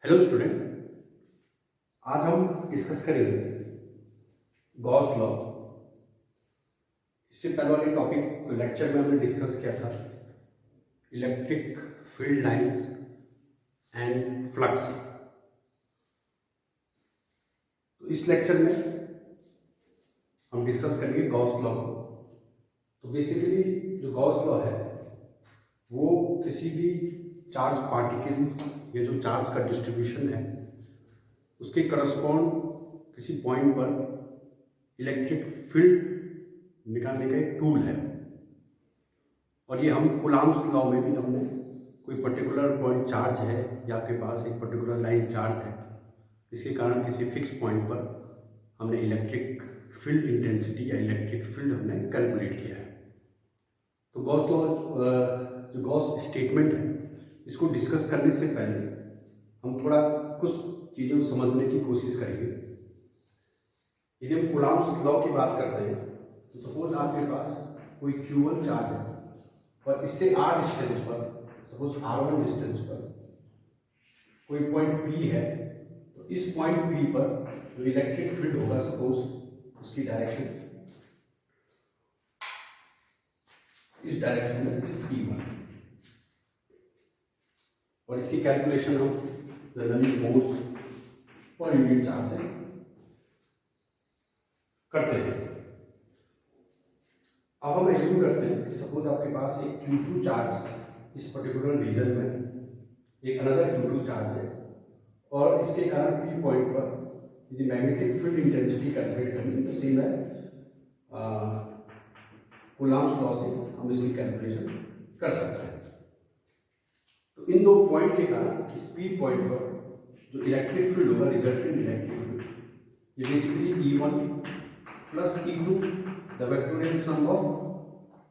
Hello student, आज हम discuss करेंगे गॉस लॉ। इससे पहले वाले टॉपिक लेक्चर में हमने डिस्कस किया था electric field lines and flux. तो इस लेक्चर में हम डिस्कस करेंगे गॉस लॉ। तो बेसिकली जो गॉस लॉ है वो किसी भी चार्ज पार्टिकल या जो चार्ज का डिस्ट्रीब्यूशन है उसके करस्पॉन्ड किसी पॉइंट पर इलेक्ट्रिक फील्ड निकालने का एक टूल है। और ये हम कूलॉम्स लॉ में भी हमने कोई पर्टिकुलर पॉइंट चार्ज है या आपके पास एक पर्टिकुलर लाइन चार्ज है, इसके कारण किसी फिक्स पॉइंट पर हमने इलेक्ट्रिक फील्ड इंटेंसिटी या इलेक्ट्रिक फील्ड हमने कैलकुलेट किया है। तो गॉस लॉ जो गॉस स्टेटमेंट है इसको डिस्कस करने से पहले हम थोड़ा कुछ चीज़ों को समझने की कोशिश करेंगे। यदि हम कूलॉम्स लॉ की बात करते हैं तो सपोज आपके पास कोई Q1 चार्ज है और इससे R डिस्टेंस पर, सपोज R1 डिस्टेंस पर कोई पॉइंट P है, तो इस पॉइंट P पर जो इलेक्ट्रिक फील्ड होगा सपोज उसकी डायरेक्शन इस डायरेक्शन में P1 और इसकी कैलकुलेशन हम generally force per unit charge से करते हैं। अब हम एज्यूम करते हैं कि सपोज आपके पास एक Q2 चार्ज इस पर्टिकुलर रीजन में एक अनदर Q2 चार्ज है और इसके कारण P पॉइंट पर यदि मैग्नेटिक फील्ड इंटेंसिटी कैलकुलेट करनी तो सेम है कूलॉम्स लॉ से हम इसकी कैलकुलेशन कर सकते हैं। तो इन दो पॉइंट के कारण इस P पॉइंट पर जो इलेक्ट्रिक फील्ड होगा, रिजल्टेंट इलेक्ट्रिक फील्ड, ये basically E1 plus E2 the vectorial sum of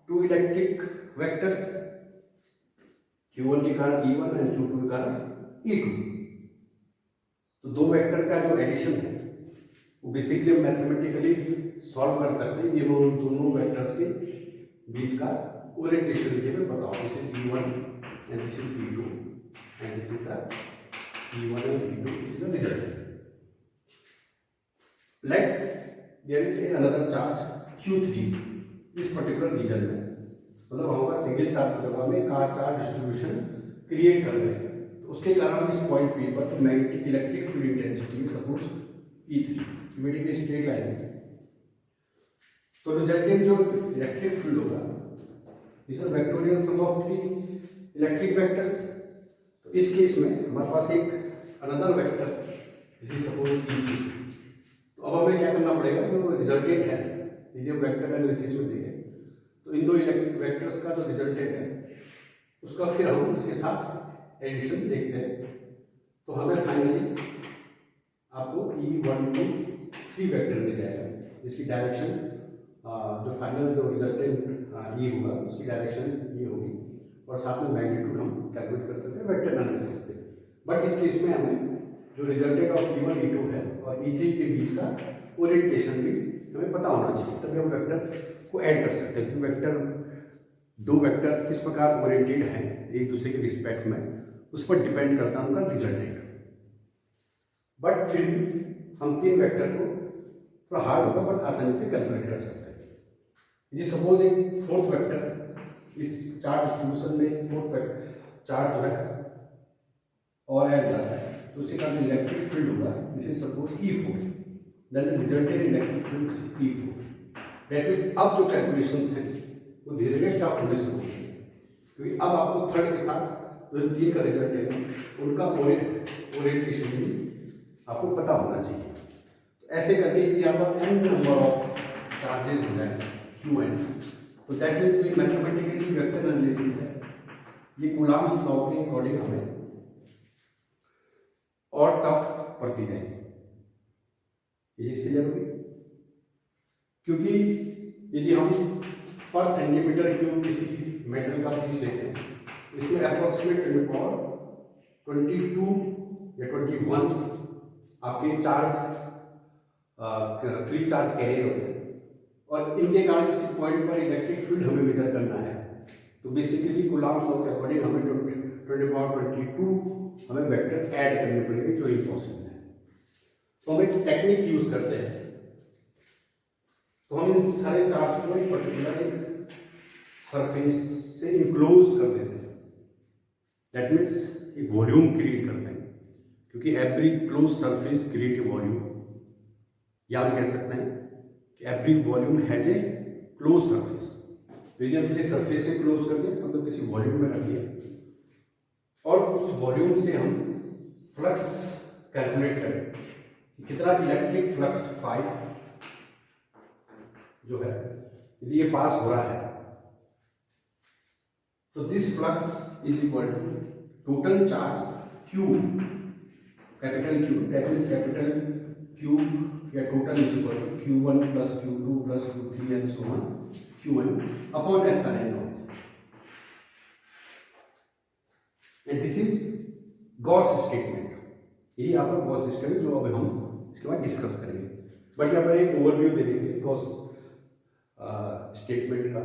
two electric vectors, Q1 के कारण E1 एंड Q2 के कारण E2। तो दो वेक्टर का जो एडिशन है वो बेसिकली मैथमेटिकली सॉल्व कर सकते हैं। ये वो दोनों वेक्टर्स के बीच का ओरिएंटेशन के लिए बताओ, this is E1 and this is E2 and this is the E1 and E2, this is the result. Let's there is another charge Q3 इस पर्टिकुलर रीजन में, मतलब हमारा सिंगल चार्ज की जगह में कार चार्ज डिस्ट्रीब्यूशन क्रिएट कर रहे हैं। तो उसके कारण इस पॉइंट P पर तो magnetic electric field intensity suppose E3 immediately straight line है। तो रिजल्टेंट जो इलेक्ट्रिक फील्ड होगा this is vectorial sum of three electric vectors. तो इस केस में हमारे पास एक another vector this is suppose E3। तो अब हमें क्या करना पड़ेगा, जो रिजल्टेंट है यदि हम वेक्टर एनालिसिस में देखें तो इन दो इलेक्ट्रिक वेक्टर्स का जो रिजल्टेंट है उसका फिर हम इसके साथ एडिशन देखते हैं। तो हमें फाइनली आपको E1 to 3 वेक्टर मिल जाएगा जिसकी डायरेक्शन जो फाइनल जो रिजल्टेंट E होगा उसकी डायरेक्शन ये होगी और साथ में मैग्नीट्यूड हम कैलकुलेट कर सकते हैं वेक्टर एनालिसिस से। बट इस केस में हमें जो रिजल्टेंट ऑफ E1 E2 है और E3 के बीच का ओरिएंटेशन भी हमें पता होना चाहिए, तभी हम वेक्टर को ऐड कर सकते हैं। क्योंकि वेक्टर दो वेक्टर किस प्रकार ओरिएंटेड हैं एक दूसरे के रिस्पेक्ट में उस पर डिपेंड करता है उनका रिजल्टेंट। बट फिर भी हम तीन वेक्टर को थोड़ा हार्ड होगा बट आसानी से कैलकुलेट कर सकते हैं। यदि सपोज एक फोर्थ वेक्टर इस चार्ज डिस्ट्रीब्यूशन में फोर्थ वेक्टर चार्ज जो है और ऐड जाता है तो उसके कारण इलेक्ट्रिक फील्ड होगा this is suppose E4, then the resultant electric field is E4। That means अब जो कैलकुलेशंस हैं वो धीरे धीरे टफ होने शुरू होंगे क्योंकि अब आपको थर्ड के साथ जो तीन का रिजल्ट है उनका ओरिएंटेशन भी आपको पता होना चाहिए। तो ऐसे करके यदि आपका n नंबर ऑफ चार्जेस हो जाए Qn, तो that means mathematically vector analysis है ये कूलॉम्स लॉ के अकॉर्डिंग हमें और टफ पड़ती जाएगी। ये चीज क्लियर होगी क्योंकि यदि हम पर सेंटीमीटर क्यूब किसी मेटल का पीस लेते हैं इसमें अप्रोक्सीमेट पावर 22 या 21 आपके चार्ज फ्री चार्ज कैरियर होते हैं और इनके कारण किसी पॉइंट पर इलेक्ट्रिक फील्ड हमें मेजर करना है। तो बेसिकली कूलॉम्स लॉ के अकॉर्डिंग हमें 1022 हमें वेक्टर ऐड करने पड़ेंगे, जो इम्पॉसिबल है। तो हम एक टेक्निक यूज करते हैं, तो हम इन सारे चार्ज को एक पर्टिकुलर एक सरफेस से इनक्लोज कर देते हैं। दैट मीन्स एक वॉल्यूम क्रिएट करते हैं, क्योंकि every close surface create a volume, या हम कह सकते हैं कि every volume has a close surface. तो यदि हम किसी सरफेस से क्लोज कर दें, मतलब किसी वॉल्यूम में रख लिया, और उस वॉल्यूम से हम फ्लक्स कैलकुलेट करें, कितना इलेक्ट्रिक फ्लक्स फाई जो है यदि ये पास हो रहा है, तो this flux is equal to total charge Q, capital Q, that means capital Q या total is equal to Q1 plus Q2 plus Q3 and so on Q1 upon epsilon naught. And this is Gauss statement. यही आपका Gauss statement जो अब हम इसके बाद discuss करेंगे। But यहाँ पर एक ओवरव्यू दे देंगे गॉस स्टेटमेंट का।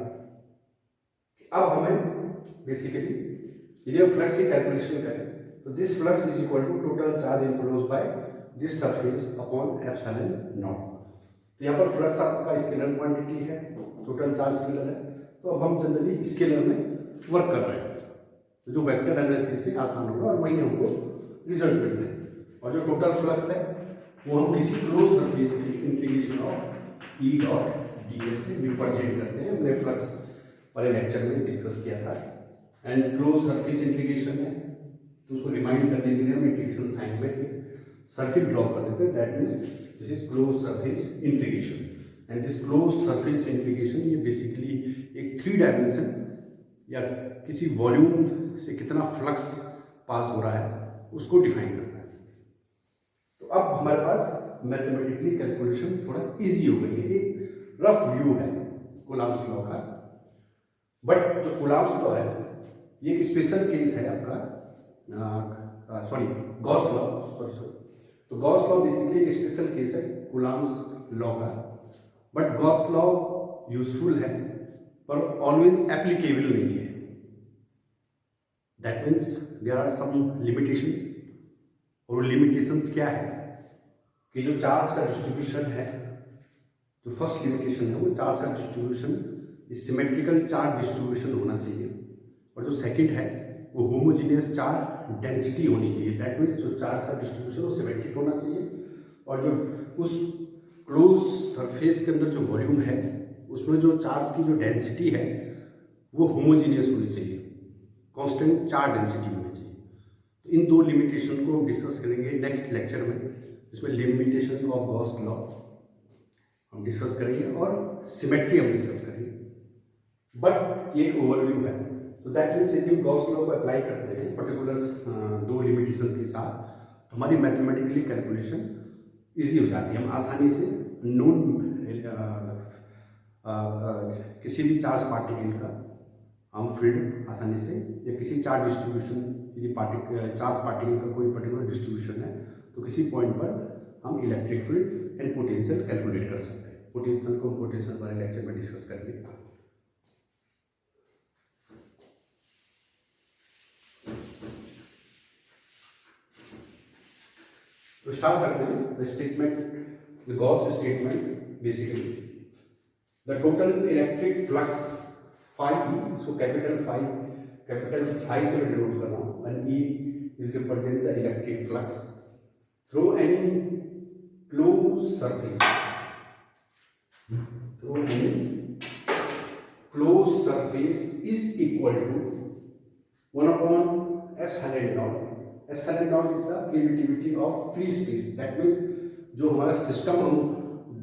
अब हमें बेसिकली यदि हम फ्लक्स की कैलकुलेशन करें, तो this flux is equal to total charge enclosed by this surface upon epsilon naught. तो यहाँ पर फ्लक्स आपका स्केलर क्वांटिटी है, टोटल चार्ज स्केलर है, तो अब हम जनरली स्केलर में वर्क कर रहे हैं, तो जो वेक्टर एनालिसिस से आसान होगा और वही हमको रिजल्ट मिलते हैं। और जो टोटल फ्लक्स है वो हम किसी क्लोज सरफेस के integration of E dot ds से रिप्रेजेंट करते हैं। हमने फ्लक्स वाले लेक्चर में डिस्कस किया था। एंड क्लोज सरफेस इंटीग्रेशन है, तो उसको रिमाइंड करने के लिए हम इंटीग्रेशन साइन में सर्किट ड्रॉ कर देते हैं। That means this is close surface integration. And this close surface integration ये बेसिकली एक 3 डायमेंशन या किसी वॉल्यूम से कितना फ्लक्स पास हो रहा है उसको डिफाइन करता है। तो अब हमारे पास मैथमेटिकली कैलकुलेशन थोड़ा इजी हो गई है। एक रफ व्यू है कूलॉम्स लॉ का, बट जो कूलॉम्स लॉ है ये एक स्पेशल केस है आपका, सॉरी गॉस लॉ, सॉरी। तो गॉस लॉ बेसिकली एक स्पेशल केस है कूलॉम्स लॉ का, बट गॉस लॉ यूजफुल है पर ऑलवेज एप्लीकेबल नहीं है। That means there are some limitation, और लिमिटेशंस क्या है कि जो चार्ज का डिस्ट्रीब्यूशन है, जो फर्स्ट लिमिटेशन है वो चार्ज का डिस्ट्रीब्यूशन सिमेट्रिकल चार्ज डिस्ट्रीब्यूशन होना चाहिए, और जो सेकंड है वो होमोजीनियस चार्ज डेंसिटी होनी चाहिए। दैट मीन्स जो चार्ज का डिस्ट्रीब्यूशन वो सिमेट्रिक होना चाहिए, और जो उस क्लोज सरफेस के अंदर जो वॉल्यूम है उसमें जो चार्ज की जो डेंसिटी है वो होमोजीनियस होनी चाहिए, कांस्टेंट चार्ज डेंसिटी होनी चाहिए। तो इन 2 लिमिटेशन को हम डिस्कस करेंगे नेक्स्ट लेक्चर में, जिसमें लिमिटेशन ऑफ गॉस लॉ हम डिस्कस करेंगे और सिमेट्री हम डिस्कस करेंगे। बट ये ओवरव्यू है। तो दैट मीन्स यदि हम गॉस लॉ को अप्लाई करते हैं पर्टिकुलर 2 लिमिटेशन के साथ, तो हमारी मैथमेटिकली कैलकुलेशन इजी हो जाती है। हम आसानी से नोन किसी भी चार्ज पार्टिकल का हम फील्ड आसानी से, या किसी चार्ज डिस्ट्रीब्यूशन यदि चार्ज पार्टिकल का कोई पर्टिकुलर डिस्ट्रीब्यूशन है, तो किसी पॉइंट पर हम electric field and potential calculate कर सकते हैं। पोटेंशियल को पोटेंशियल वाले लेक्चर में डिस्कस करेंगे। तो स्टार्ट करते हैं the statement, the Gauss statement. Basically the total electric flux phi E, इसको कैपिटल फाई से डिनोट कर रहा हूँ, and E is represent the electric flux through any close surface, through any close surface is equal to 1 epsilon naught. Epsilon naught is the relativity of free space. That means जो हमारा system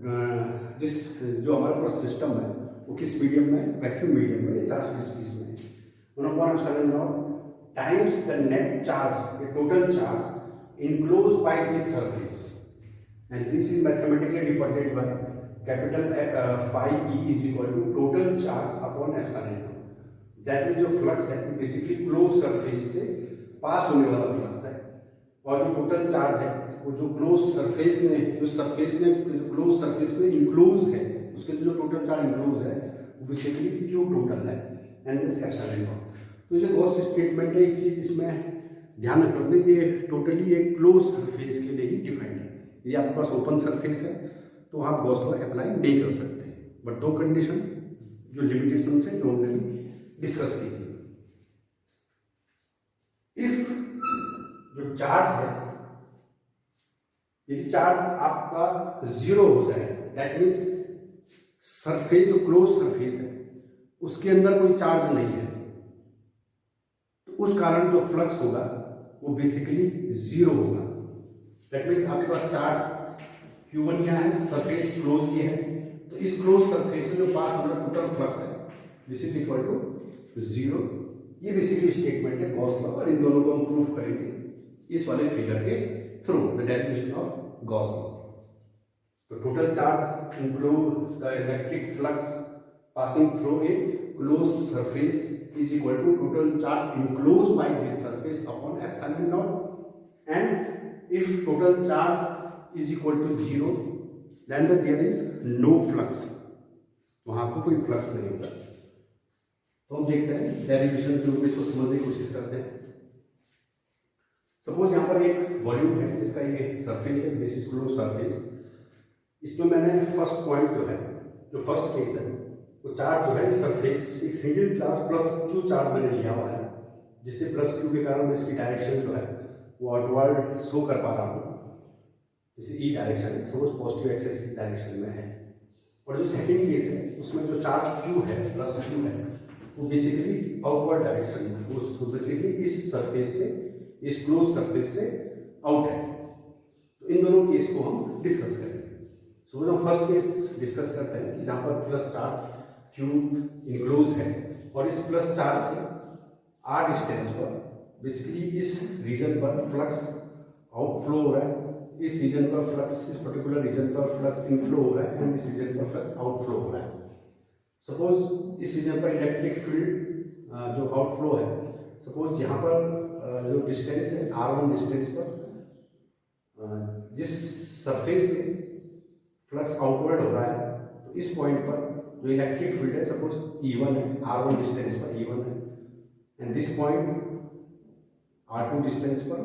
जो हमारा पूरा system है वो किस medium में, vacuum medium में, चार्ज फ्री स्पेस में। 1 epsilon naught times the net charge, the total charge enclosed by this surface, and this is mathematically represented by capital phi E is equal to total charge upon epsilon naught. That means जो flux है basically close surface से pass होने वाला flux है, और जो total charge है वो जो क्लोज सरफेस में, जो क्लोज सरफेस में इंक्लोज है, उसके जो टोटल चार्ज इंक्लोज है वो बेसिकली क्यू टोटल है, एंड दिस एप्सिलॉन नॉट। तो जो गॉस स्टेटमेंट है, एक चीज इसमें ध्यान रखना कि ये टोटली एक क्लोज सरफेस के लिए ही डिफाइंड है। यदि आपके पास ओपन सरफेस है तो आप गॉस लॉ अप्लाई नहीं कर सकते, बट दो कंडीशन जो लिमिटेशन है जो हमने डिस्कस की थी। इफ जो चार्ज है, यदि चार्ज आपका जीरो हो जाए, दैट मीन्स सरफेस जो क्लोज सरफेस है उसके अंदर कोई चार्ज नहीं है, तो उस कारण जो फ्लक्स होगा वो बेसिकली जीरो होगा। दैट मीन्स आपके पास चार्ज Q1 क्या है, सरफेस क्लोज ये है, तो इस क्लोज सरफेस में जो पास हो रहा टोटल फ्लक्स है this is equal to zero. ये बेसिकली स्टेटमेंट है गॉस लॉ, और इन दोनों को हम प्रूफ करेंगे इस वाले फिगर के through the derivation of Gauss law. तो total charge include the electric flux passing through a closed surface is equal to total charge enclosed by this surface upon epsilon naught, and if total charge is equal to zero then there is no flux, वहां पर कोई flux नहीं होता। तो हम देखते हैं derivation के रूप में इसको समझने की कोशिश करते हैं। सपोज यहाँ पर एक वॉल्यूम है जिसका ये सरफेस है, दिस इज क्लोज सरफेस। इसमें मैंने फर्स्ट पॉइंट जो है, जो फर्स्ट केस है, वो चार्ज जो है सरफेस एक single charge plus Q charge मैंने लिया हुआ है, जिससे प्लस क्यू के कारण इसकी डायरेक्शन जो है वो आउटवर्ड शो कर पा रहा हूँ, जैसे ई डायरेक्शन है, suppose positive x axis direction में है। और जो सेकंड केस है उसमें जो चार्ज क्यू है प्लस क्यू है वो बेसिकली आउटवर्ड डायरेक्शन में, वो बेसिकली इस सरफेस से, इस क्लोज सरफेस से आउट है। तो इन दोनों केस को हम डिस्कस करेंगे। सो जो फर्स्ट केस डिस्कस करते हैं कि जहाँ पर प्लस चार्ज Q इनक्लोज है और इस प्लस चार्ज से r डिस्टेंस पर बेसिकली इस रीजन पर फ्लक्स आउटफ्लो हो रहा है, इस रीजन पर फ्लक्स, इस पर्टिकुलर रीजन पर फ्लक्स इनफ्लो हो रहा है एंड इस रीजन पर फ्लक्स आउटफ्लो हो रहा है। सपोज इस रीजन पर इलेक्ट्रिक फील्ड जो आउटफ्लो है, सपोज यहाँ पर जो डिस्टेंस है r1 डिस्टेंस पर जिस सरफेस से फ्लक्स आउटवर्ड हो रहा है, तो इस पॉइंट पर जो इलेक्ट्रिक फील्ड है सपोज E1 है, R1 डिस्टेंस पर E1 है, and this point R2 distance पर,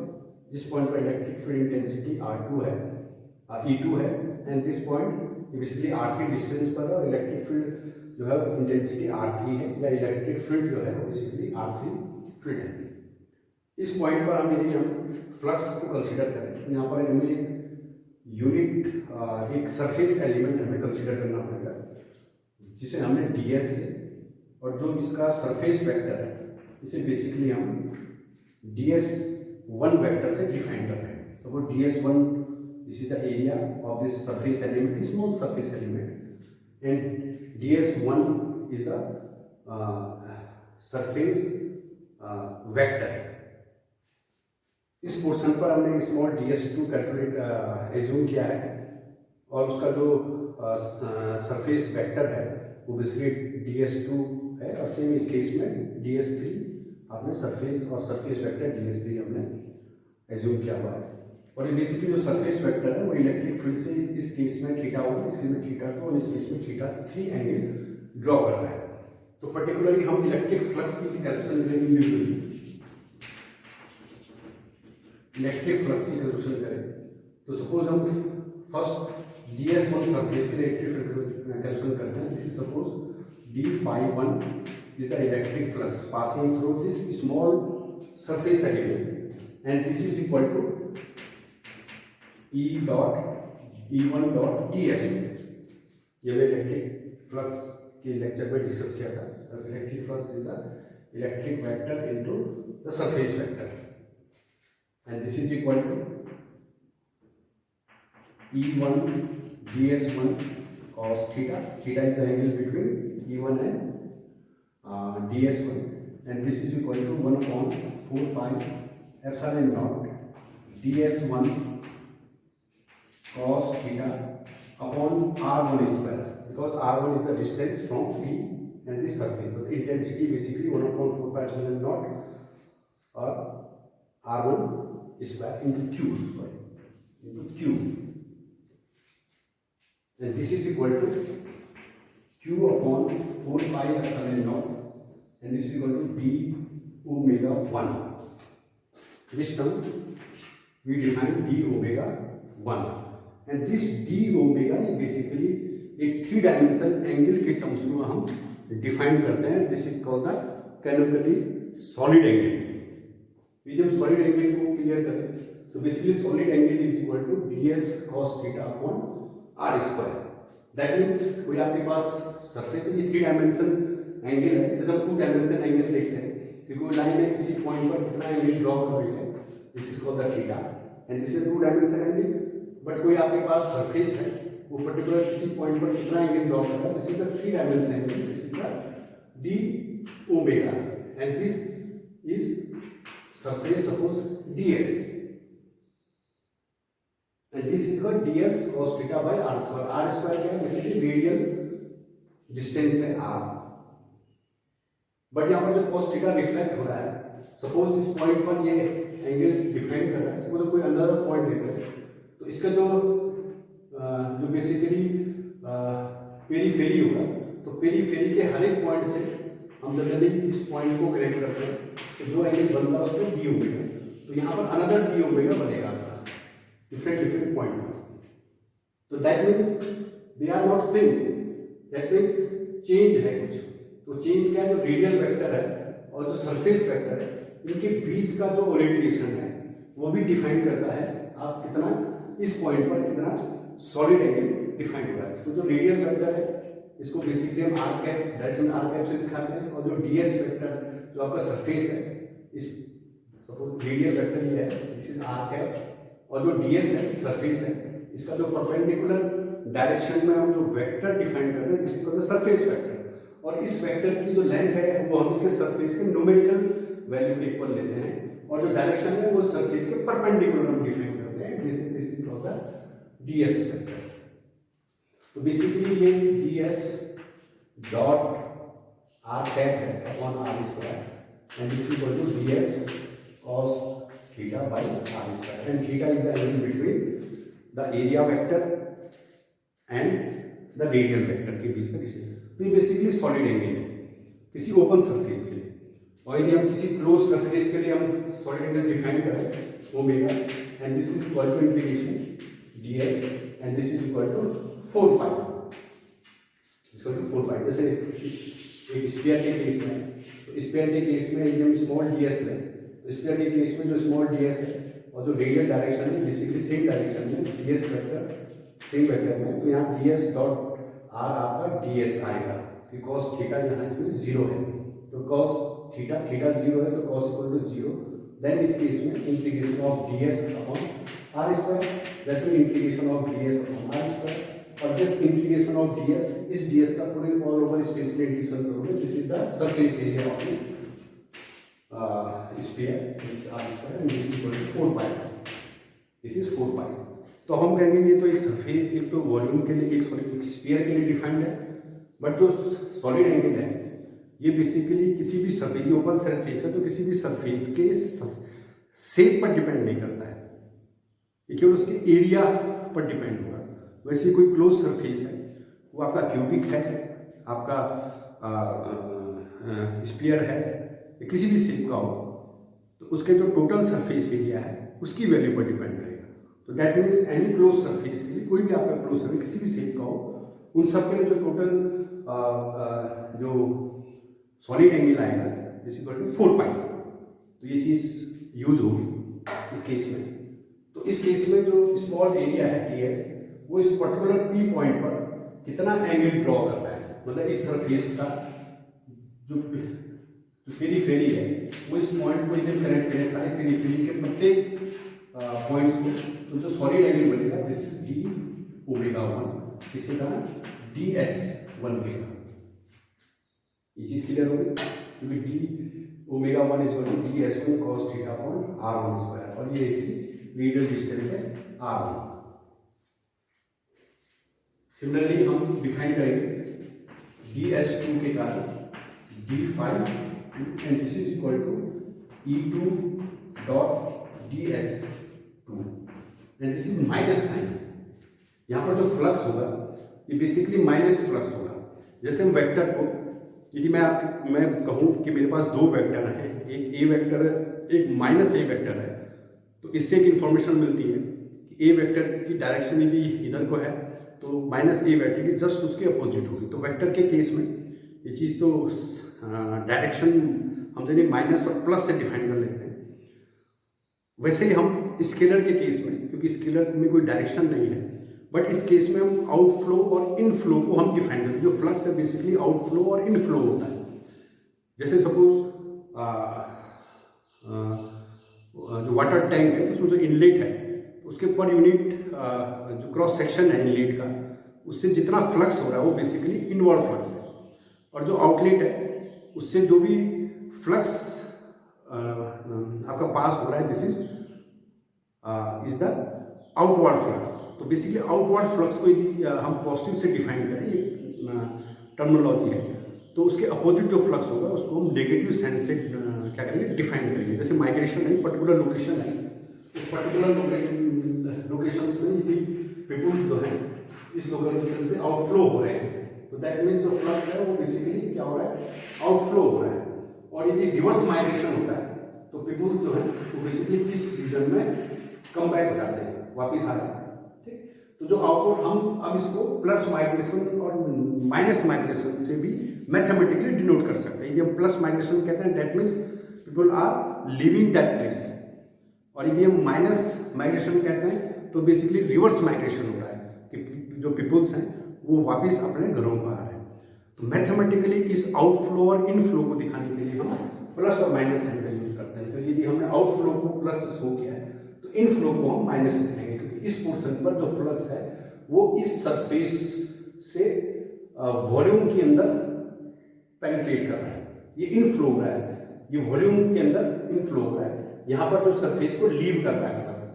जिस पॉइंट पर इलेक्ट्रिक फील्ड इंटेंसिटी R2 है, E2 है, and this point basically R3 distance पर और इलेक्ट्रिक फील्ड जो है इंटेंसिटी R3 है, या इलेक्ट्रिक फील्ड जो है वो बेसिकली R3 फील्ड है। इस पॉइंट पर हम यदि हम फ्लक्स को कंसिडर करें, यहाँ पर हमें यूनिट एक सरफेस एलिमेंट हमें कंसिडर करना पड़ेगा जिसे हमने ds से, और जो इसका सरफेस वेक्टर है इसे बेसिकली हम ds1 वेक्टर से डिफाइन कर रहे हैं। Suppose ds1 this is the area of this surface element, small surface element, and ds1 is the surface vector. इस पोर्शन पर हमने स्मॉल ds2 कैलकुलेट एज्यूम किया है, और उसका जो सरफेस वेक्टर है वो बेसिकली ds2 है, और सेम इस केस में ds3 आपने सरफेस और सरफेस वेक्टर ds3 हमने एज्यूम किया हुआ है। और ये बेसिकली जो सरफेस वेक्टर है वो इलेक्ट्रिक फील्ड से इस केस में थीटा 1, इस केस में थीटा 2 और इस केस में थीटा 3 एंगल ड्रॉ कर रहा है। तो पर्टिकुलरली हम इलेक्ट्रिक फ्लक्स की कैलकुलेशन करेंगे, इलेक्ट्रिक फ्लक्स की कैलकुलेशन करें तो सपोज हम फर्स्ट ds1 सरफेस के इलेक्ट्रिक फील्ड कैलकुलेशन करते हैं। This is suppose d∅1 is the electric flux passing through this small surface element, and this is equal to E1 dot ds2। ये मैं electric flux के lecture में discuss किया था। Electric flux is the electric vector into the surface vector, and this is equal to E1 ds1 cos theta. Theta is the angle between E1 and ds1, and this is equal to 1 upon 4 pi epsilon naught ds1 cos theta upon r1 square, because r1 is the distance from P and this surface. So the intensity basically 1 upon 4 pi epsilon naught or r1 square into Q, and this is equal to Q upon 4 pi epsilon naught, and this is equal to D omega 1. This term we define d omega 1, and this d omega basically एक 3 dimension angle के terms में हम define करते हैं. This is called the canonically solid angle. ये जब solid angle को clear करें तो basically solid angle is equal to ds cos theta upon r square. That means कोई आपके पास सरफेस है, ये 3 डायमेंशन एंगल है. जैसे हम 2 डायमेंशन एंगल देखते हैं कि कोई लाइन है किसी पॉइंट पर कितना एंगल ड्रॉ कर रही है, this is called the theta, and this is 2 dimension angle. But कोई आपके पास सरफेस है, वो पर्टिकुलर किसी पॉइंट पर कितना एंगल ड्रॉ कर रहा है, this is the 3 dimension angle, this is the d omega, and this is surface suppose ds, and this is called ds cos theta by r square. r square क्या है, basically radial distance है r. But यहाँ पर जो cos theta reflect हो रहा है, suppose इस पॉइंट पर ये एंगल डिफाइन कर रहा है, सपोज कोई अनदर पॉइंट लेते हैं तो इसका जो बेसिकली पेरीफेरी होगा, तो पेरीफेरी के हर एक पॉइंट से हम जनरली इस पॉइंट को कनेक्ट करते हैं, तो जो एंगल बनता है उसको डी ओमेगा. तो यहाँ पर अनदर डी ओमेगा बनेगा डिफरेंट पॉइंट. तो that means they are not same, that means change है कुछ. तो चेंज क्या है, जो रेडियल वेक्टर है और जो सरफेस वेक्टर है, इनके बीच का जो ओरिएंटेशन है वो भी डिफाइन करता है आप कितना इस पॉइंट पर कितना सॉलिड एंगल डिफाइन हो रहा है. तो जो रेडियल वेक्टर है इसको बेसिकली हम r cap, direction r cap से दिखाते हैं, और जो डीएस वेक्टर जो आपका सरफेस है, इस सपोज रेडियल वेक्टर ये है, दिस इज आर कैप, और जो डीएस है सरफेस है, इसका जो परपेंडिकुलर डायरेक्शन में हम जो वेक्टर डिफाइन करते हैं, जिसको कहते हैं सरफेस वेक्टर. और इस वेक्टर की जो लेंथ है वो हम इसके सरफेस के न्यूमेरिकल वैल्यू के इक्वल लेते हैं, और जो डायरेक्शन है वो सरफेस के परपेंडिकुलर हम डिफाइन करते हैं. This is called the DS vector. तो बेसिकली ये ds डॉट r कैप है upon r square, and this is equal to ds cos theta by r square, and theta is the angle between the area vector and the radial vector के बीच का distance. तो ये basically solid angle है किसी open surface के लिए. और यदि हम किसी क्लोज सरफेस के लिए हम सॉलिड एंगल डिफाइन करें omega, and this is equal to integration ds, and this is equal to 4 pi, इसको 4 पाई. जैसे एक स्फीयर के केस में, तो स्फीयर के केस में एकदम स्मॉल ds है, तो स्फीयर के केस में जो स्मॉल ds है और जो रेडियल डायरेक्शन है बेसिकली सेम डायरेक्शन में, ds वेक्टर सेम वेक्टर में, तो यहाँ ds डॉट r आपका ds आएगा, कि cos थीटा यहाँ इसमें 0 है, तो cos थीटा 0 है, तो cos इक्वल टू 0. देन इस केस में integration of ds upon r square, that's mean integration of ds upon r square. और दिस इंटीग्रेशन ऑफ ds, इस ds का पूरे ऑल ओवर स्पेस में इंटीग्रेशन करोगे, this is the surface area of this sphere, this r square, and this is equal to 4 pi. This is 4 pi. तो हम कहेंगे ये तो एक सरफेस, एक तो वॉल्यूम के लिए, एक स्फीयर के लिए डिफाइंड है, बट जो सॉलिड एंगल है ये बेसिकली किसी भी सरफेस, ओपन सरफेस है तो किसी भी सरफेस के शेप पर डिपेंड नहीं करता है, ये केवल उसके एरिया पर डिपेंड होगा. वैसे कोई क्लोज सरफेस है, वो आपका क्यूबिक है, आपका स्फीयर है, या किसी भी शेप का हो, तो उसके जो टोटल सरफेस एरिया है उसकी वैल्यू पर डिपेंड करेगा. तो that means any close surface के लिए, कोई भी आपका क्लोज सरफेस किसी भी शेप का हो, उन सब के लिए जो टोटल जो सॉलिड एंगल आएगा दिस इक्वल टू 4 पाई. तो ये चीज यूज होगी इस केस में. तो इस केस में जो स्मॉल एरिया है ds, वो इस पर्टिकुलर p पॉइंट पर कितना एंगल ड्रॉ करता है, मतलब इस सरफेस का जो पेरीफेरी है वो इस पॉइंट को इधर कनेक्ट करें सारे पेरीफेरी के प्रत्येक पॉइंट्स को, तो जो सॉलिड एंगल बनेगा दिस इज d ओमेगा 1, इसी तरह ds 1 बनेगा. ये चीज क्लियर होगी, क्योंकि d omega 1 is equal to ds1 cos theta upon r1 square, और ये रेडियल डिस्टेंस है r1. सिमिलरली हम डिफाइन करेंगे ds2 के कारण d5, and this is equal to e2 dot ds2, and this is minus sign. यहाँ पर जो फ्लक्स होगा ये बेसिकली माइनस फ्लक्स होगा. जैसे हम वेक्टर को यदि मैं कहूँ कि मेरे पास दो वेक्टर हैं, एक ए वेक्टर है, एक माइनस ए वेक्टर है, तो इससे एक इंफॉर्मेशन मिलती है कि ए वेक्टर की डायरेक्शन यदि इधर को है तो माइनस ए वेक्टर की जस्ट उसके अपोजिट होगी। तो वेक्टर के केस में ये चीज़ तो डायरेक्शन हम जैसे माइनस और प्लस से डिफाइन कर लेते हैं। वैसे ही हम स्केलर के केस में, क्योंकि स्केलर में कोई डायरेक्शन नहीं है, बट इस केस में हम आउटफ्लो और इनफ्लो को हम डिफाइन करते हैं। जो फ्लक्स है बेसिकली आउटफ्लो और इनफ्लो होता है। जैसे सपोज जो वाटर टैंक है, तो उसमें जो इनलेट है तो उसके पर यूनिट जो क्रॉस सेक्शन है इनलेट का, उससे जितना फ्लक्स हो रहा है वो बेसिकली इनवर्ड फ्लक्स है। और जो आउटलेट है उससे जो भी फ्लक्स आपका पास हो रहा है, this is the outward flux. तो बेसिकली आउटवर्ड फ्लक्स को यदि हम पॉजिटिव से डिफाइन करें, ये टर्मिनोलॉजी है, तो उसके अपोजिट जो फ्लक्स होगा उसको हम नेगेटिव सेंस से क्या करेंगे, डिफाइन करेंगे। जैसे माइग्रेशन है, पर्टिकुलर लोकेशन है, उस पर्टिकुलर लोकेशन में यदि पीपुल्स जो हैं इस लोकेशन से आउटफ्लो हो रहे हैं, तो दैट मीन्स जो फ्लक्स है वो बेसिकली क्या हो रहा है, आउटफ्लो हो रहा है। और यदि रिवर्स माइग्रेशन होता है तो पीपुल्स जो है वो बेसिकली इस रीजन में कम बैक हो जाते हैं, वापिस आ रहे हैं। ठीक, तो जो आउटपुट हम अब इसको प्लस माइग्रेशन और माइनस माइग्रेशन से भी मैथमेटिकली डिनोट कर सकते हैं। यदि हम प्लस माइग्रेशन कहते हैं, that means people are living that place. और यदि हम माइनस माइग्रेशन कहते हैं तो बेसिकली रिवर्स माइग्रेशन हो रहा है कि जो पीपुल्स हैं वो वापस अपने घरों को आ रहे हैं। तो मैथमेटिकली इस आउटफ्लो और इनफ्लो को दिखाने के लिए हम प्लस और माइनस साइन का यूज करते हैं। तो यदि हमने आउटफ्लो को प्लस शो किया है तो इनफ्लो को हम माइनस लिखेंगे, क्योंकि इस पोर्शन पर जो फ्लक्स है वो इस सरफेस से वॉल्यूम के अंदर पेनिट्रेट कर रहा है, ये इनफ्लो हो रहा है, ये वॉल्यूम के अंदर इनफ्लो हो रहा है। यहाँ पर जो सरफेस को लीव कर रहा है फ्लक्स,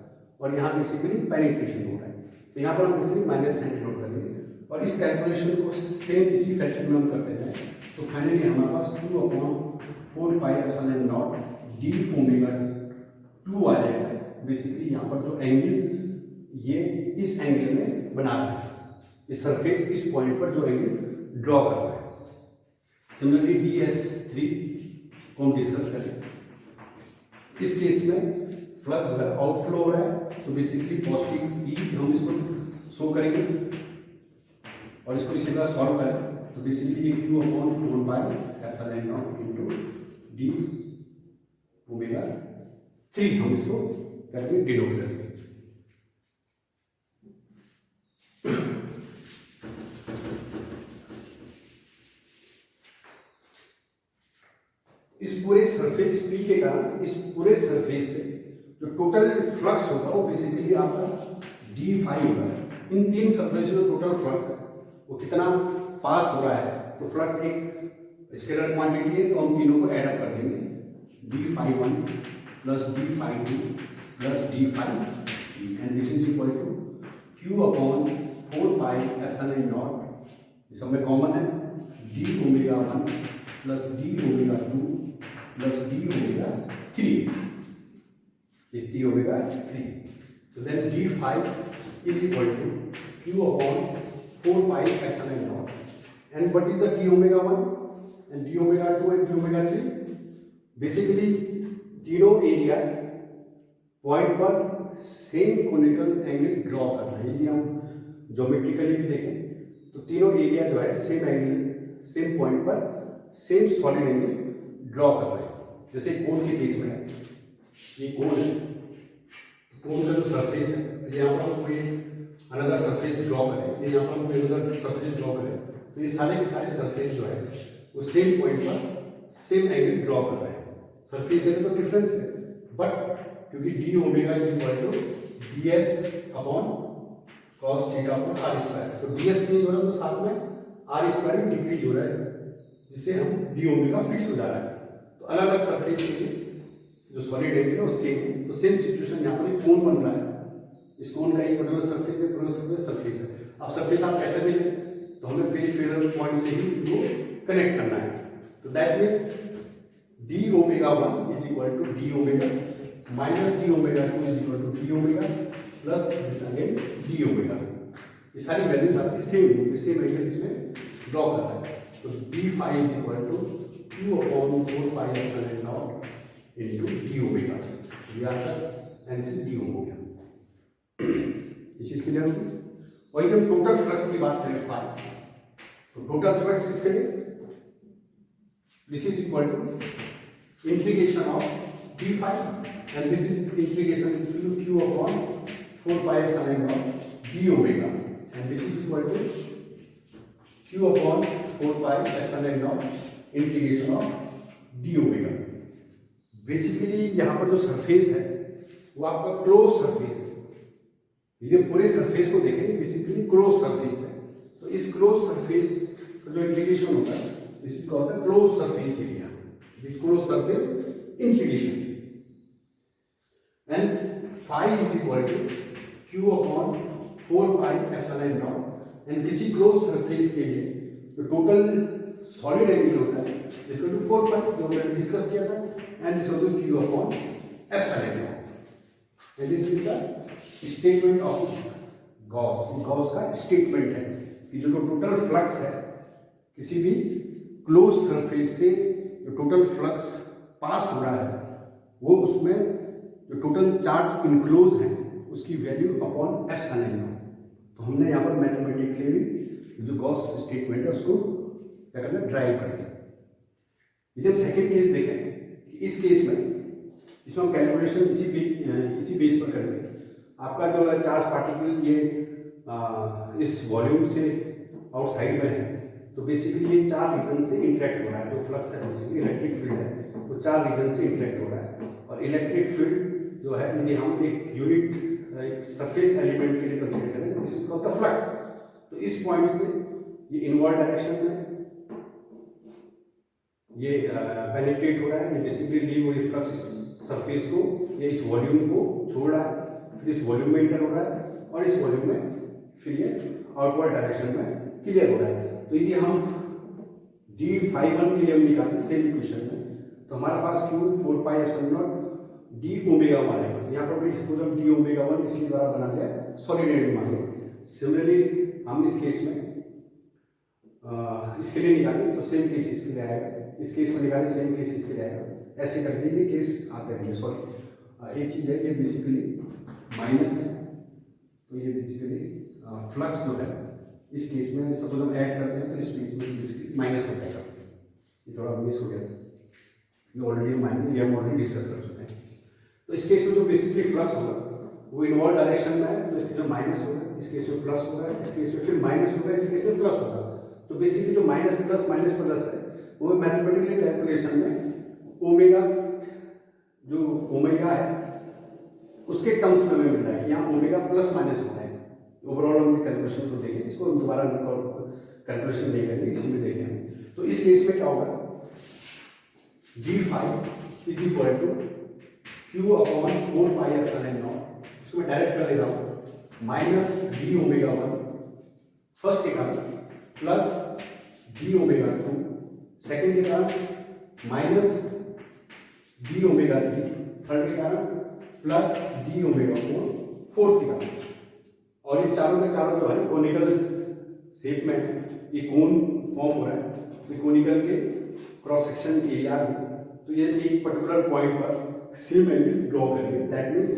और यहाँ बेसिकली पेनिट्रेशन हो रहा है। तो यहाँ पर हम बेसिकली माइनस साइन डिनोट करेंगे। और इस कैलकुलेशन को सेम इसी फैशन में हम करते हैं। तो फाइनली हमारे पास 2/4 पाई एप्सिलॉन नॉट डी ओमेगा 2 आ जाएगा। बेसिकली यहाँ पर जो एंगल ये इस एंगल में बना रहा है, इस सरफेस इस पॉइंट पर जो एंगल ड्रॉ कर रहा है। सिमिलरली DS3 को हम डिस्कस करें। इस केस में फ्लक्स अगर आउटफ्लो हो रहा है तो बेसिकली पॉजिटिव ई हम इसको शो करेंगे, और इसको इसी तरह सॉल्व करें तो basically Q/4 pi epsilon not into D omega 3 हम इसको करके डिनोट करेंगे। इस पूरे सरफेस P के कारण इस पूरे सरफेस से जो टोटल फ्लक्स होगा वो बेसिकली आपका d5 होगा। इन तीन सरफेस जो टोटल फ्लक्स है वो कितना पास हो रहा है, तो फ्लक्स एक स्केलर क्वांटिटी है, तो हम तीनों को ऐड अप कर देंगे, d∅1 plus d∅2 plus d∅3 and this is equal to Q/4 pi epsilon naught, ये सब में कॉमन है, d⍵1 plus d⍵2 plus d⍵3 is d⍵3. So then d∅ is equal to Q/4 pi epsilon naught. And what is the d⍵1 and d⍵2 and d⍵3? Basically तीनों area point पर same conical angle draw करना है। यदि हम geometrically भी देखें तो तीनों एरिया जो है सेम एंगल, सेम पॉइंट पर सेम सॉलिड एंगल ड्रॉ कर रहे हैं। जैसे कोन के केस में है, ये कोन है, कोन का जो सरफेस है, यहाँ पर हम कोई अनदर सरफेस ड्रॉ करें, यहाँ पर हम कोई अनदर सरफेस ड्रॉ करें, तो ये सारे के सारे सरफेस जो है वो सेम पॉइंट पर सेम एंगल ड्रॉ कर रहे हैं। सरफेस है तो डिफरेंस है, बट क्योंकि d⍵ is equal to ds/cos theta upon r², तो ds चेंज हो रहा है तो साथ में r² भी डिक्रीज हो रहा है, जिससे हम d⍵ फिक्स हो जा रहा है। तो अलग अलग सरफेस के लिए जो सॉलिड एंगल है वो सेम है। तो सेम सिचुएशन यहाँ पर एक कोन बन रहा है, इस कोन का एक पर्टिकुलर सरफेस है, पर्टिकुलर सरफेस है। अब सरफेस आप कैसे भी लें तो हमें पेरिफेरल पॉइंट से ही वो कनेक्ट करना है। तो that means d⍵1 is equal to d⍵ minus d⍵2 is equal to d⍵ plus this again d⍵. ये सारी वैल्यूज आपकी सेम होगी, सेम एंगल इसमें ड्रॉ कर रहा है। तो d phi is equal to q upon 4 pi epsilon naught into d omega, ये आपका आंसर d ओमेगा। ये चीज क्लियर होगी। वही जब टोटल फ्लक्स की बात करें फाई, तो टोटल फ्लक्स किसके लिए, this is equal to integration of d phi and this is integration is equal to q upon 4 pi epsilon naught d omega and this is equal to q upon 4 pi epsilon naught integration of d omega। Basically यहाँ पर जो surface है वो आपका close surface है। ये पूरे surface को देखेंगे बेसिकली क्लोज सरफेस है, तो इस क्लोज सरफेस का जो इंटीग्रेशन होता है इसको होता है close surface area, with close surface integration. and phi is equal to q upon 4 pi epsilon naught and किसी क्लोज सरफेस के लिए जो टोटल सॉलिड एंगल होता है इक्वल टू 4 pi जो हमने डिस्कस किया था and this is q upon epsilon naught and this is the statement of Gauss. Gauss का स्टेटमेंट है कि जो टोटल फ्लक्स है किसी भी क्लोज सरफेस से जो टोटल फ्लक्स पास हो रहा है वो उसमें जो टोटल चार्ज इनक्लोज है उसकी वैल्यू अपॉन एप्सिलॉन नॉट। तो हमने यहाँ पर मैथमेटिकली भी जो गॉस स्टेटमेंट है उसको क्या करना ड्राइव कर दिया। जब सेकेंड केस देखें, इस केस में इसमें हम कैलकुलेशन इसी बेस पर करेंगे। आपका जो चार्ज पार्टिकल ये इस वॉल्यूम से आउटसाइड में है, तो बेसिकली ये चार रीजन से इंटरेक्ट हो रहा है। जो फ्लक्स है बेसिकली इलेक्ट्रिक फील्ड है वो चार रीजन से इंटरेक्ट हो रहा है और इलेक्ट्रिक फील्ड जो है ये हम एक यूनिट सरफेस एलिमेंट के लिए कंसीडर करें this is called the flux. तो इस पॉइंट से ये इनवर्ड डायरेक्शन में ये पेनिट्रेट हो रहा है, ये बेसिकली लीव हुई फ्लक्स सरफेस को या इस वॉल्यूम को छोड़ रहा है, फिर इस वॉल्यूम में इंटर हो रहा है और इस वॉल्यूम में फिर ये आउटवर्ड डायरेक्शन में क्लियर हो रहा है। तो यदि हम d∅1 के लिए हम निकालें सेम इक्वेशन में, तो हमारे पास q 4 pi epsilon naught d omega 1 है। यहाँ पर भी सपोज हम d ओमेगा 1 इसके द्वारा बना लिया सॉलिड एंड मान लो। सिमिलरली हम इस केस में इसके लिए निकालें तो सेम केस इसके लिए आएगा, इस केस में निकालें सेम केस इसके लिए आएगा, ऐसे करके ये केस आते रहेंगे। सॉरी एक चीज़ है ये बेसिकली माइनस है, तो ये बेसिकली फ्लक्स जो है इस केस में सपोज हम ऐड करते हैं तो इस केस में माइनस हो जाएगा। ये थोड़ा मिस हो गया, ये ऑलरेडी माइनस ये हम ऑलरेडी डिस्कस कर चुके हैं। तो इस केस में जो बेसिकली फ्लक्स होगा वो इनवर्ड डायरेक्शन में है, तो इसके जो माइनस होगा इस केस में प्लस होगा, इस केस में फिर माइनस होगा, इस केस में प्लस होगा। तो बेसिकली जो माइनस प्लस है वो मैथमेटिकली कैलकुलेशन में ओमेगा जो ओमेगा है उसके टर्म्स में हमें मिल रहा है। यहाँ ओमेगा प्लस माइनस हो रहा है। ओवरऑल हम कैलकुलेशन को देखें, इसको हम दोबारा कैलकुलेशन नहीं करेंगे, इसी में देखें। तो इस केस में क्या होगा, d∅ is equal to q upon 4 pi epsilon naught, इसको मैं डायरेक्ट कर दे रहा हूँ माइनस d ओमेगा 1 फर्स्ट के कारण प्लस d ओमेगा 2 सेकेंड के कारण माइनस d ओमेगा 3 थर्ड के कारण प्लस d ओमेगा 4 फोर्थ के कारण। और ये चारों के चारों जो है कोनिकल शेप में ये कोन फॉर्म हो रहा है, तो कोनिकल के क्रॉस सेक्शन एरिया है। तो ये एक पर्टिकुलर पॉइंट पर सेम एंगल ड्रॉ करेंगे, that means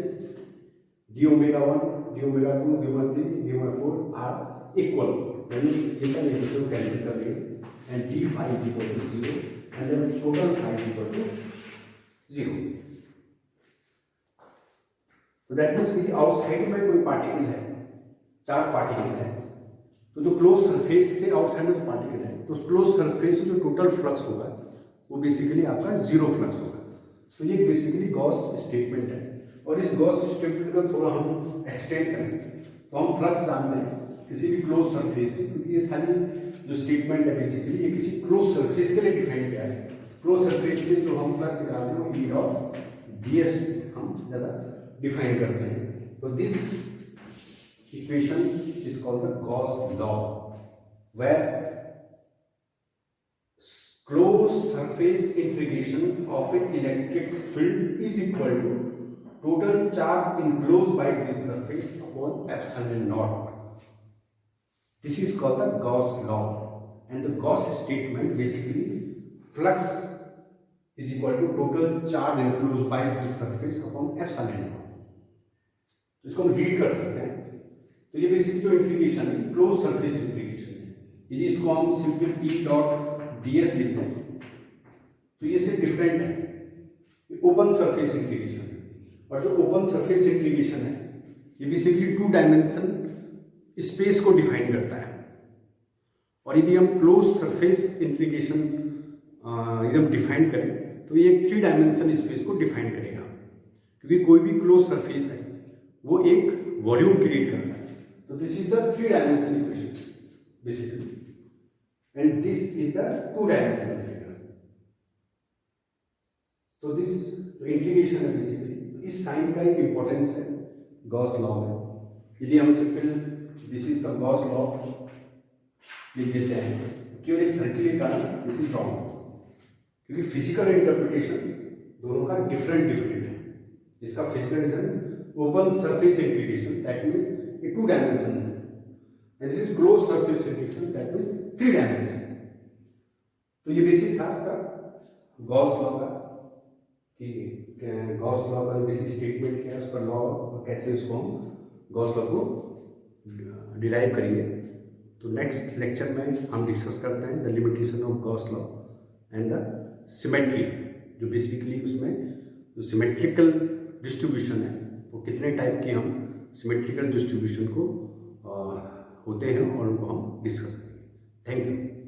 d omega 1 d omega 2 d omega 3 d omega 4 equal इक्वल, यानी ये सब एक दूसरे को कैंसिल कर देंगे and d∅ is equal to 0 and then total phi is equal to 0। तो दैट मींस कि आउटसाइड में कोई पार्टिकल है, चार्ज पार्टिकल है, तो जो क्लोज सरफेस से आउटसाइड में जो पार्टिकल है तो उस क्लोज सरफेस से जो टोटल फ्लक्स होगा वो बेसिकली आपका जीरो फ्लक्स होगा। तो ये बेसिकली गॉस स्टेटमेंट है और इस गॉस स्टेटमेंट को थोड़ा हम एक्सटेंड करें तो हम फ्लक्स जानते हैं किसी भी क्लोज सरफेस से, क्योंकि ये सारी जो स्टेटमेंट है बेसिकली ये किसी क्लोज सरफेस के लिए डिफाइन किया है। क्लोज सरफेस से जो हम फ्लक्स निकालते हैं वो ई डॉट ds हम ज़्यादा डिफाइन करते हैं। तो this equation is called the Gauss law, where closed surface integration of an electric field is equal to total charge enclosed by this surface upon epsilon naught. This is called the Gauss law, and the Gauss statement basically flux is equal to total charge enclosed by this surface upon epsilon naught। तो इसको हम read कर सकते हैं। तो ये basically जो integration है क्लोज सरफेस इंटीग्रेशन है। यदि इसको हम सिंपल ई डॉट ds लिखते हैं तो ये से डिफरेंट है, ओपन सरफेस इंटीग्रेशन है। और जो ओपन सरफेस इंटीग्रेशन है ये बेसिकली 2 डायमेंशन स्पेस को डिफाइन करता है। और यदि हम क्लोज सरफेस इंटीग्रेशन यदि हम डिफाइन करें तो ये एक 3 डायमेंशन स्पेस को डिफाइन करेगा, क्योंकि कोई भी क्लोज सरफेस है वो एक वॉल्यूम क्रिएट करता है। तो this is the 3 dimension equation basically, and this is the 2 dimension figure. तो दिस इंटीग्रेशन है बेसिकली, इस साइन का एक इंपॉर्टेंस है गॉस लॉ में। यदि हम simple this is the Gauss law लिख देते हैं, केवल एक सर्किल का दिस इज रॉन्ग, क्योंकि फिजिकल इंटरप्रिटेशन दोनों का डिफरेंट है। इसका physical open surface integration that means ये 2 डायमेंशन है, and this is close surface integration that means 3 dimension. तो ये बेसिक था आपका गॉस लॉ का, कि गॉस लॉ का बेसिक स्टेटमेंट क्या है, उसका लॉ और कैसे उसको हम गॉस लॉ को डिराइव करेंगे। तो नेक्स्ट लेक्चर में हम डिस्कस करते हैं the limitation of Gauss law and the symmetry, जो बेसिकली उसमें जो सिमेट्रिकल डिस्ट्रीब्यूशन है वो कितने टाइप के हम सिमेट्रिकल डिस्ट्रीब्यूशन को होते हैं और उनको हम डिस्कस करेंगे। Thank you.